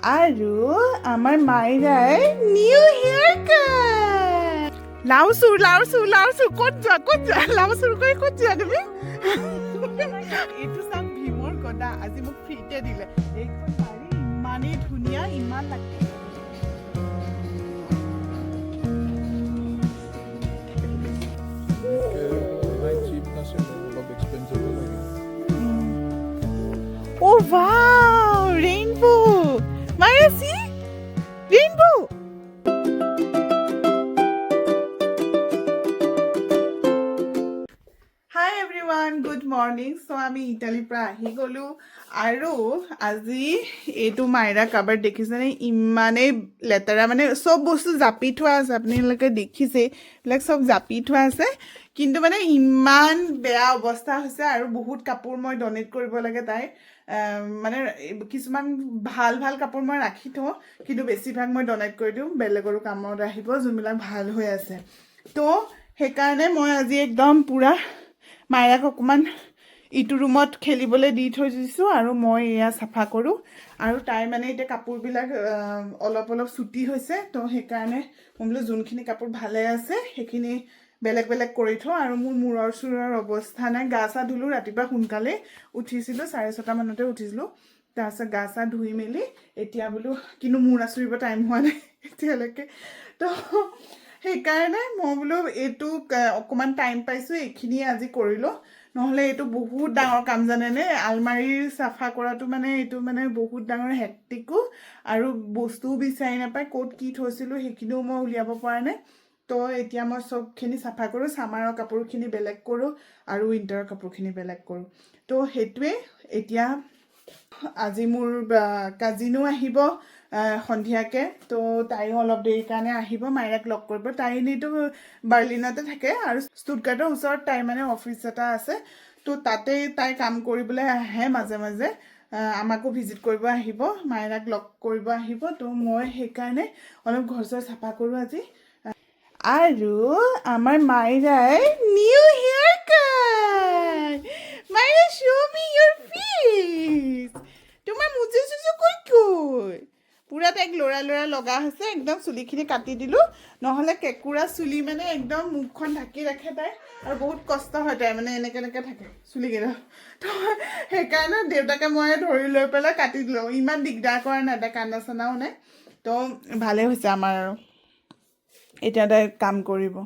আৰু আমাৰ মাইৰাৰ নিউ হেয়াৰ কাট। লাও চুৰ ক'ত যোৱা লাও চুৰ কৰি ক'ত যোৱা তুমি? এইটো চাওক ভীমৰ গদা, আজি মোক ফ্ৰীতে দিলে। এইখন পাৰি ইমানেই ধুনীয়া, ইমান লাগে। Oh wow, rainbow. Maya, see? Rainbow. Hi everyone, good morning. So আমি ইটালীৰ পৰা আহি গ'লো আৰু আজি এইটো মাইৰা কাবাৰ্ড দেখিছেনে? ইমানেই লেতেৰা, মানে চব বস্তু জাপি থোৱা আছে, আপোনালোকে দেখিছে এইবিলাক চব জাপি থোৱা আছে, কিন্তু মানে ইমান বেয়া অৱস্থা হৈছে। আৰু বহুত কাপোৰ মই ডনেট কৰিব লাগে তাই, মানে কিছুমান ভাল ভাল কাপোৰ মই ৰাখি থওঁ, কিন্তু বেছিভাগ মই ডনেট কৰি দিওঁ, বেলেগৰো কামত আহিব যোনবিলাক ভাল হৈ আছে। তো সেইকাৰণে মই আজি একদম পূৰা মাইৰাক অকণমান ইটো ৰুমত খেলিবলৈ দি থৈ দিছোঁ আৰু মই এয়া চাফা কৰোঁ। আৰু তাই মানে এতিয়া কাপোৰবিলাক অলপ অলপ চুটি হৈছে, তো সেইকাৰণে মই বোলো যোনখিনি কাপোৰ ভালে আছে সেইখিনি বেলেগ বেলেগ কৰি থওঁ। আৰু মোৰ মূৰৰ চূৰৰ অৱস্থা নাই, গা চা ধুলোঁ, ৰাতিপুৱা সোনকালে উঠিছিলোঁ, 6:30 মানতে উঠিছিলোঁ। তাৰপিছত গা চা ধুই মেলি এতিয়া বোলো, কিন্তু মূৰ আঁচুৰিব টাইম হোৱা নাই এতিয়ালৈকে, তো সেইকাৰণে মই বোলো এইটো অকণমান টাইম পাইছোঁ, এইখিনিয়ে আজি কৰিলোঁ। নহ'লে এইটো বহুত ডাঙৰ কাম জানেনে, আলমাৰি চাফা কৰাটো মানে এইটো মানে বহুত ডাঙৰ হেক্টিকো, আৰু বস্তুও বিচাৰি নাপায়, ক'ত কি থৈছিলোঁ সেইখিনিও মই উলিয়াব পৰা নাই। তো এতিয়া মই চবখিনি চাফা কৰোঁ, ছামাৰৰ কাপোৰখিনি বেলেগ কৰোঁ আৰু উইণ্টাৰৰ কাপোৰখিনি বেলেগ কৰোঁ। তো সেইটোৱে। এতিয়া আজি মোৰ কাজিনো আহিব সন্ধিয়াকৈ, তো তাইও অলপ দেৰিৰ কাৰণে আহিব, মাইৰাক লগ কৰিব। তাই এনেইতো বাৰ্লিনতে থাকে আৰু ষ্টুটগাৰ্টৰ ওচৰত তাই মানে অফিচ এটা আছে, তো তাতেই তাই কাম কৰিবলৈ আহে মাজে মাজে, আমাকো ভিজিট কৰিব আহিব, মাইৰাক লগ কৰিব আহিব। তো মই সেইকাৰণে অলপ ঘৰ চৰ চাফা কৰোঁ আজি। আৰু আমাৰ মাইৰাৰ new haircut. Myra, show me your face. তোমাৰ মুজু চুজু কৈ পুৰা তাইক লৰা লগা হৈছে, একদম চুলিখিনি কাটি দিলোঁ, নহ'লে কেঁকুৰা চুলি মানে একদম মুখখন ঢাকি ৰাখে তাই, আৰু বহুত কষ্ট হয় তাই মানে এনেকৈ থাকে চুলিকেইটা। তো সেইকাৰণে দেউতাকে মই ধৰি লৈ পেলাই কাটি দিলোঁ, ইমান দিগদাৰ কৰা নাই, তাই কান্দা চানাও নাই। তো ভালেই হৈছে আমাৰ আৰু এতিয়া তাই কাম কৰিব।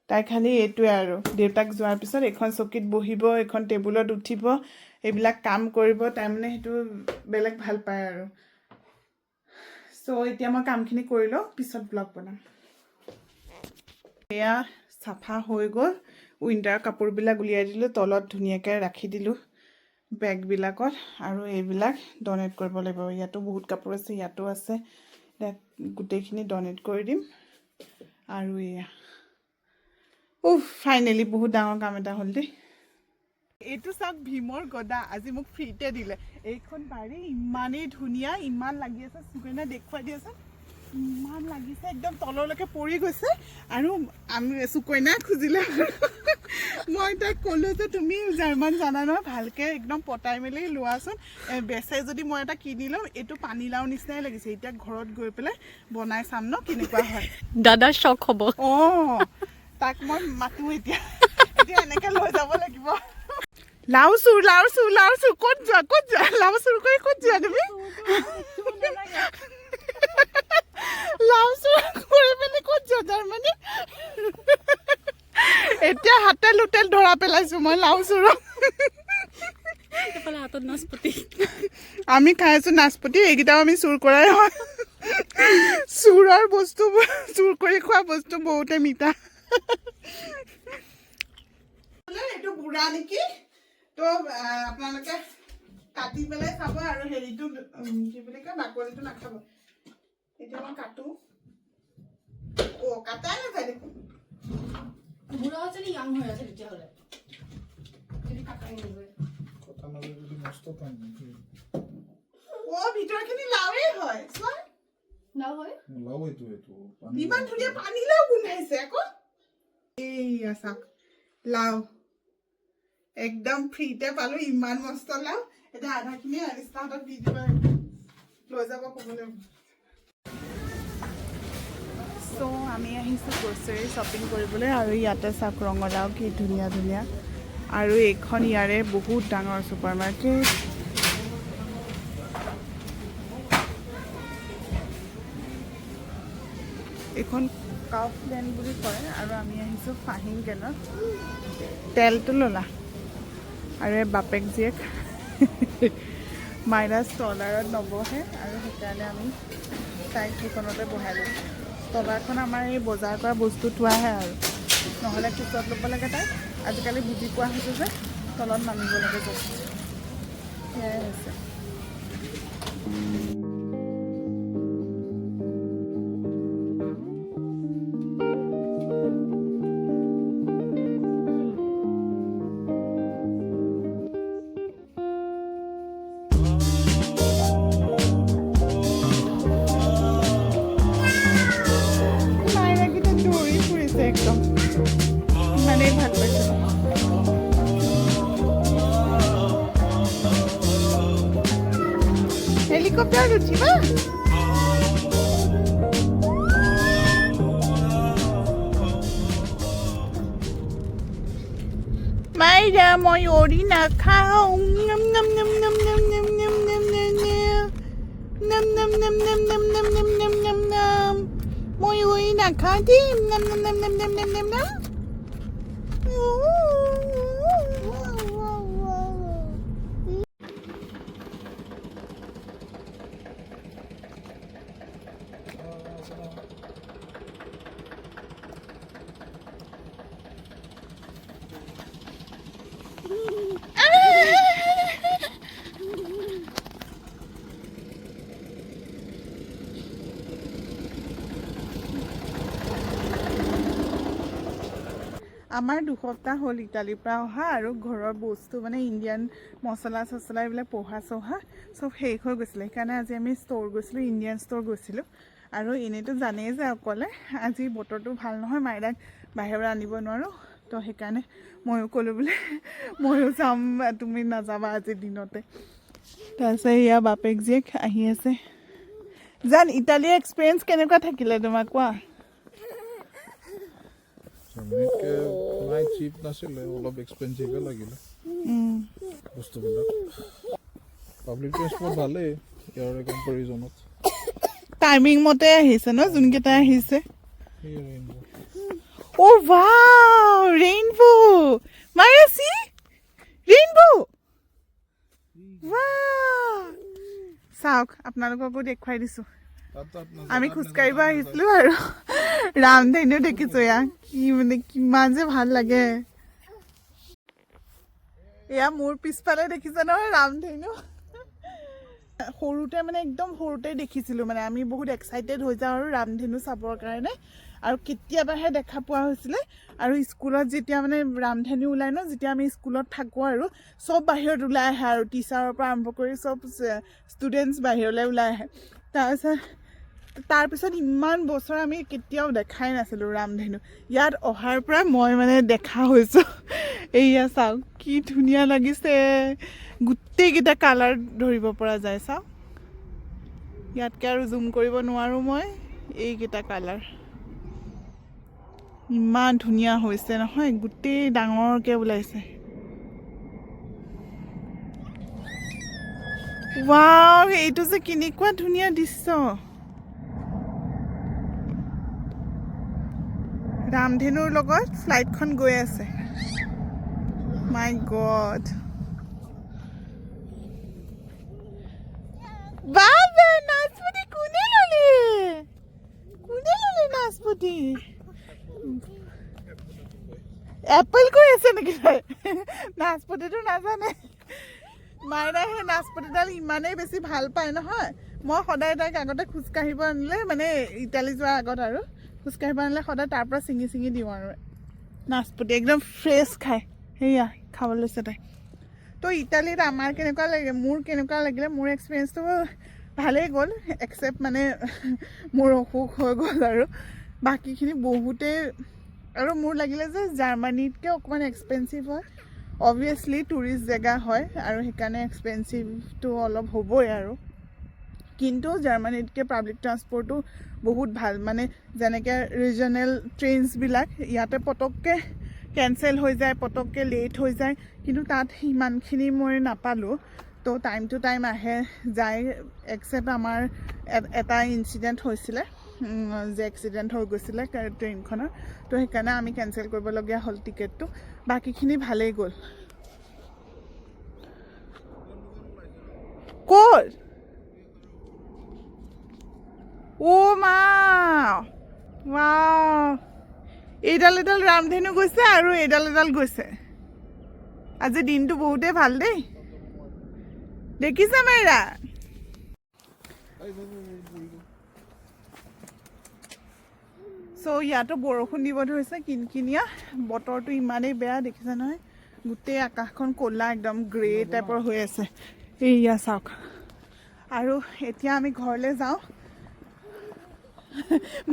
তাই খালি এইটোৱে আৰু দেউতাক যোৱাৰ পিছত এইখন চকীত বহিব, এইখন টেবুলত উঠিব, এইবিলাক কাম কৰিব, তাই মানে সেইটো বেলেগ ভাল পায় আৰু। চ' এতিয়া মই কামখিনি কৰি লওঁ, পিছত ব্লগ বনাম। এয়া চাফা হৈ গ'ল, উইণ্টাৰ কাপোৰবিলাক উলিয়াই দিলোঁ, তলত ধুনীয়াকৈ ৰাখি দিলোঁ বেগবিলাকত, আৰু এইবিলাক ডনেট কৰিব লাগিব। ইয়াতো বহুত কাপোৰ আছে, ইয়াতো আছে, গোটেইখিনি ডনেট কৰি দিম। আৰু এয়া ফাইনেলি বহুত ডাঙৰ কাম এটা হ'ল দেই। এইটো চাওক ভীমৰ গদা, আজি মোক ফ্ৰীতে দিলে। এইখন পাৰি ইমানেই ধুনীয়া, ইমান লাগি আছে, সুকন্যা দেখুৱাই দিয়াচোন, ইমান লাগিছে, একদম তললৈকে পৰি গৈছে। আৰু আমি সুকন্যাই খুজিলে, মই তাইক ক'লোঁ যে তুমি জাৰ্মান জানা নহয়, ভালকৈ একদম পতাই মেলি লোৱাচোন, বেচে যদি মই এটা কিনি ল'ম। এইটো পানীলাও নিচিনাই লাগিছে, এতিয়া ঘৰত গৈ পেলাই বনাই চাম ন কেনেকুৱা হয়। দাদা শ্বক হ'ব। তাক মই মাতোঁ এতিয়া এনেকৈ লৈ যাব লাগিব। লাও চুৰ ক'ত যোৱা লাও চুৰ কৰি ক'ত যোৱা তুমি? লাও চুৰ কৰি মেলি ক'ত যোৱা জাৰ্মানী? এতিয়া হাতে লোটেল ধৰা পেলাইছোঁ মই লাও চুৰক। হাতত নাচপতি, আমি খাই আছোঁ নাচপতি, এইকেইটাও আমি চুৰ কৰাই হয়। চুৰৰ বস্তুবোৰ, চুৰ কৰি খোৱা বস্তু বহুতে মিঠা। এইটো বুঢ়া নেকি, তো আপোনালোকে কাটি পেলাই খাব, আৰু হেৰিটো কি বুলি কয়, বাকলিটো নাখাব। এতিয়া মই কাটো, কাটাই নাযায় দেখোন। বুঢ়া হৈছে নি ইয়াং হৈ আছে তেতিয়াহ'লে? ভিতৰখিনি লাওৱে হয়, চোৱা। লাও হয়? ইমান ধুনীয়া পানীলাও গোন্ধাইছে আকৌ। এইয়া চাওক, লাও একদম ফ্ৰীতে পালোঁ, ইমান মস্ত লাও। এতিয়া আধাখিনি আনিষ্টাহঁতক দি দিব লাগিব। লৈ যাব ক'বলৈ চ' আমি আহিছোঁ গ্ৰ'চাৰী শ্বপিং কৰিবলৈ আৰু ইয়াতে চাওক ৰঙালাও কি ধুনীয়া ধুনীয়া আৰু এইখন ইয়াৰে বহুত ডাঙৰ ছুপাৰ মাৰ্কেট এইখন কাউফলেণ্ড বুলি কয় আৰু আমি আহিছোঁ ফাহিম গেলত তেলটো ল'লা আৰু এই বাপেক জীয়েক মাইনা ষ্টলাৰত নবহে আৰু সেইকাৰণে আমি তাইক সেইখনতে বহাই লৈছোঁ ষ্টলাৰখন আমাৰ এই বজাৰ কৰা বস্তু থোৱাহে আৰু নহ'লে কোচত ল'ব লাগে তাই আজিকালি বুজি পোৱা হৈছে যে তলত নামিব লাগে যে সেয়াই হৈছে একদম ইমানেই ভাল পাইছোঁ হেলিকপ্টাৰ উঠিবা মাইৰা মই অৰি নাখাওঁ নম নম নম নম নম নম নম নম নম নম নম নম নম নম নম নম নম নম মই অৰি নাখাওঁ দেই নম নম নম নম নম নম নম নম আমাৰ দুসপ্তাহ হ'ল ইটালীৰ পৰা অহা আৰু ঘৰৰ বস্তু মানে ইণ্ডিয়ান মছলা চছলা এইবিলাক পোহা চহা চব শেষ হৈ গৈছিলে সেইকাৰণে আজি আমি ষ্ট'ৰ গৈছিলোঁ ইণ্ডিয়ান ষ্ট'ৰ গৈছিলোঁ আৰু এনেইতো জানেই যে অকলে আজি বতৰটো ভাল নহয় মাইৰাক বাহিৰলৈ আনিব নোৱাৰোঁ তো সেইকাৰণে ময়ো ক'লোঁ বোলে ময়ো যাম তুমি নাযাবা আজিৰ দিনতে তাৰপিছত এয়া বাপেক জীয়েক আহি আছে জান ইটালীৰ এক্সপিৰিয়েঞ্চ কেনেকুৱা থাকিলে তোমাৰ কোৱা নাই চিপ নাছিলে অলপ এক্সপেঞ্চিভে লাগিলে বস্তুবিলাক পাব্লিক ট্ৰেন্সপৰ্ট ভালেই ইয়াৰে কম্পেৰিজনত টাইমিং মতে আহিছে ন যোনকেইটা আহিছে সেই rainbow' Oh wow! Rainbow! Maya, see? Rainbow! Wow! চাওক আপোনালোককো দেখুৱাই দিছোঁ আমি খোজকাঢ়িব আহিছিলোঁ আৰু ৰামধেনু দেখিছোঁ এয়া কি মানে কিমান যে ভাল লাগে এয়া মোৰ পিছফালে দেখিছে নহয় ৰামধেনু সৰুতে মানে একদম সৰুতে দেখিছিলোঁ মানে আমি বহুত এক্সাইটেড হৈ যাওঁ আৰু ৰামধেনু চাবৰ কাৰণে আৰু কেতিয়াবাহে দেখা পোৱা হৈছিলে আৰু স্কুলত যেতিয়া মানে ৰামধেনু ওলাই ন যেতিয়া আমি স্কুলত থাকোঁ আৰু চব বাহিৰত ওলাই আহে আৰু টিচাৰৰ পৰা আৰম্ভ কৰি চব ষ্টুডেণ্টছ বাহিৰলৈ ওলাই আহে তাৰপিছত ইমান বছৰ আমি কেতিয়াও দেখাই নাছিলোঁ ৰামধেনু ইয়াত অহাৰ পৰা মই মানে দেখা হৈছোঁ এইয়া চাওক কি ধুনীয়া লাগিছে গোটেইকেইটা কালাৰ ধৰিব পৰা যায় চাওক ইয়াতকৈ আৰু জুম কৰিব নোৱাৰোঁ মই এইকেইটা কালাৰ ইমান ধুনীয়া হৈছে নহয় গোটেই ডাঙৰকৈ ওলাইছে ৱাও এইটো যে কেনেকুৱা ধুনীয়া দৃশ্য ৰামধেনুৰ লগত ফ্লাইটখন গৈ আছে মাই গড বাবা নাচপতি কোনে ল'লে নাচপতি এপল কৈ আছে নেকি তাই নাচপতিটো নাজানে মাইনা সেই নাচপতিডাল ইমানেই বেছি ভাল পায় নহয় মই সদায় তাইক আগতে খোজকাঢ়িব আনিলে মানে ইটালী যোৱাৰ আগত আৰু খোজকাঢ়িব আনিলে সদায় তাৰ পৰা ছিঙি দিওঁ আৰু নাচপতি একদম ফ্ৰেছ খায় সেয়া খাব লৈছে তাই তো ইটালীত আমাৰ কেনেকুৱা লাগে মোৰ কেনেকুৱা লাগিলে মোৰ এক্সপিৰিয়েঞ্চটো ভালেই গ'ল একচেপ্ট মানে মোৰ অসুখ হৈ গ'ল আৰু বাকীখিনি বহুতেই আৰু মোৰ লাগিলে যে জাৰ্মানীতকৈ অকণমান এক্সপেঞ্চিভ হয় অবভিয়াছলি টুৰিষ্ট জেগা হয় আৰু সেইকাৰণে এক্সপেঞ্চিভটো অলপ হ'বই আৰু কিন্তু জাৰ্মানীতকৈ পাব্লিক ট্ৰান্সপৰ্টো বহুত ভাল মানে যেনেকৈ ৰিজনেল ট্ৰেইনছবিলাক ইয়াতে পটককৈ কেঞ্চেল হৈ যায় পটককৈ লেট হৈ যায় কিন্তু তাত সিমানখিনি মই নাপালোঁ তো টাইম টু টাইম আহে যায় একচেপ্ট আমাৰ এটা ইনচিডেণ্ট হৈছিলে যে এক্সিডেণ্ট হৈ গৈছিলে ট্ৰেইনখনৰ তো সেইকাৰণে আমি কেঞ্চেল কৰিবলগীয়া হ'ল টিকেটটো বাকীখিনি ভালেই গ'ল ক'ত অ' মা ৱাও এইডাল ৰামধেনু গৈছে আৰু এইডাল গৈছে আজি দিনটো বহুতেই ভাল দেই দেখিছা মাইৰা চ' ইয়াতো বৰষুণ দিব ধৰিছে কিনকিনীয়া বতৰটো ইমানেই বেয়া দেখিছা নহয় গোটেই আকাশখন ক'লা একদম গ্ৰে টাইপৰ হৈ আছে এইয়া চাওক আৰু এতিয়া আমি ঘৰলৈ যাওঁ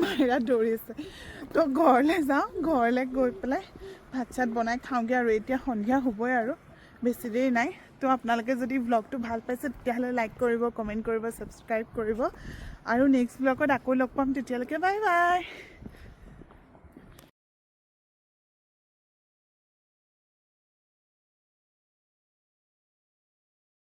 মাইৰা দৌৰিছে তো ঘৰলৈ যাওঁ ঘৰলৈ গৈ পেলাই ভাত চাত বনাই খাওঁগৈ আৰু এতিয়া সন্ধিয়া হ'বই আৰু বেছি দেৰি নাই তো আপোনালোকে যদি ব্লগটো ভাল পাইছে তেতিয়াহ'লে লাইক কৰিব কমেণ্ট কৰিব ছাবস্ক্ৰাইব কৰিব আৰু নেক্সট ব্লগত আকৌ লগ পাম তেতিয়ালৈকে বাই বাই